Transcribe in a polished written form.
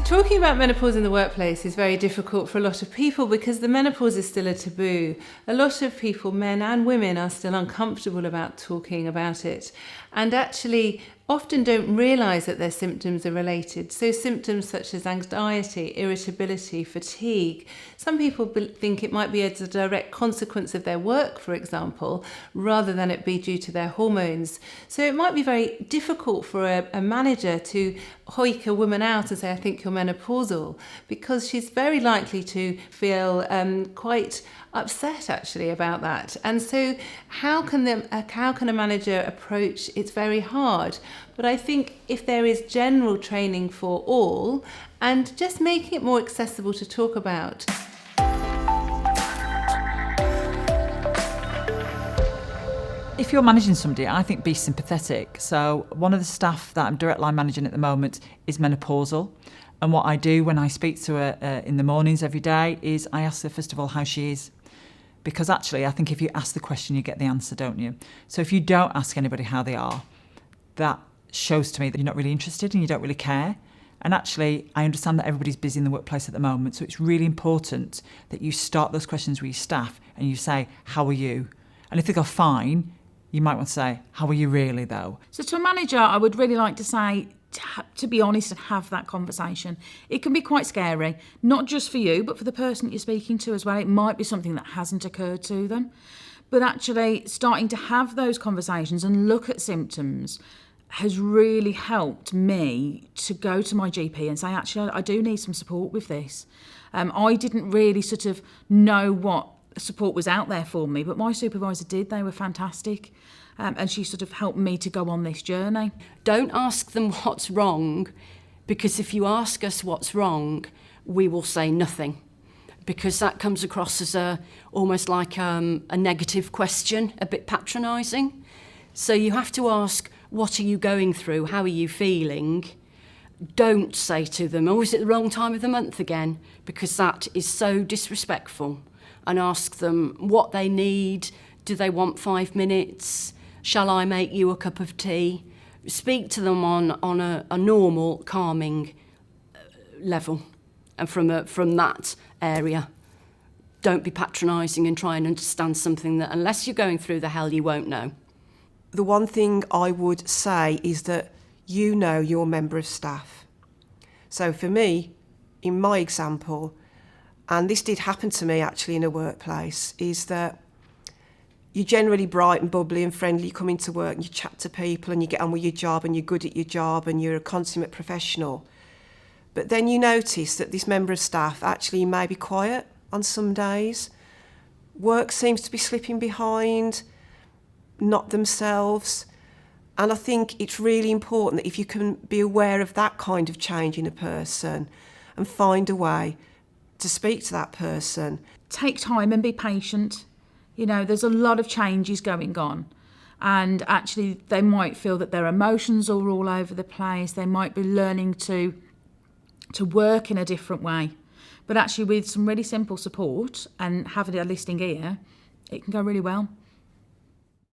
Talking about menopause in the workplace is very difficult for a lot of people because the menopause is still a taboo. A lot of people, men and women, are still uncomfortable about talking about it and actually often don't realise that their symptoms are related. So symptoms such as anxiety, irritability, fatigue. Some people think it might be as a direct consequence of their work, for example, rather than it be due to their hormones. So it might be very difficult for a manager to hoik a woman out and say, I think you're menopausal, because she's very likely to feel quite upset actually about that. And so how can a manager approach? It's very hard. But I think if there is general training for all and just making it more accessible to talk about. If you're managing somebody, I think be sympathetic. So one of the staff that I'm direct line managing at the moment is menopausal. And what I do when I speak to her in the mornings every day is I ask her, first of all, how she is. Because actually, I think if you ask the question, you get the answer, don't you? So if you don't ask anybody how they are, that shows to me that you're not really interested and you don't really care. And actually, I understand that everybody's busy in the workplace at the moment, so it's really important that you start those questions with your staff and you say, how are you? And if they go fine, you might want to say, how are you really, though? So to a manager, I would really like to say, to be honest and have that conversation. It can be quite scary, not just for you, but for the person that you're speaking to as well. It might be something that hasn't occurred to them. But actually starting to have those conversations and look at symptoms has really helped me to go to my GP and say, actually, I do need some support with this. I didn't really sort of know what support was out there for me, but my supervisor did. They were fantastic. And she sort of helped me to go on this journey. Don't ask them what's wrong, because if you ask us what's wrong, we will say nothing, because that comes across as almost like a negative question, a bit patronising. So you have to ask, what are you going through? How are you feeling? Don't say to them, oh, is it the wrong time of the month again? Because that is so disrespectful. And ask them what they need. Do they want 5 minutes? Shall I make you a cup of tea? Speak to them on a normal, calming level, and from that area. Don't be patronising and try and understand something that, unless you're going through the hell, you won't know. The one thing I would say is that you know your member of staff. So for me, in my example, and this did happen to me actually in a workplace, is that you're generally bright and bubbly and friendly. You come into work and you chat to people and you get on with your job and you're good at your job and you're a consummate professional. But then you notice that this member of staff actually may be quiet on some days. Work seems to be slipping behind, not themselves. And I think it's really important that if you can be aware of that kind of change in a person and find a way to speak to that person. Take time and be patient. You know, there's a lot of changes going on, and actually they might feel that their emotions are all over the place. They might be learning to work in a different way. But actually with some really simple support and having a listening ear, it can go really well.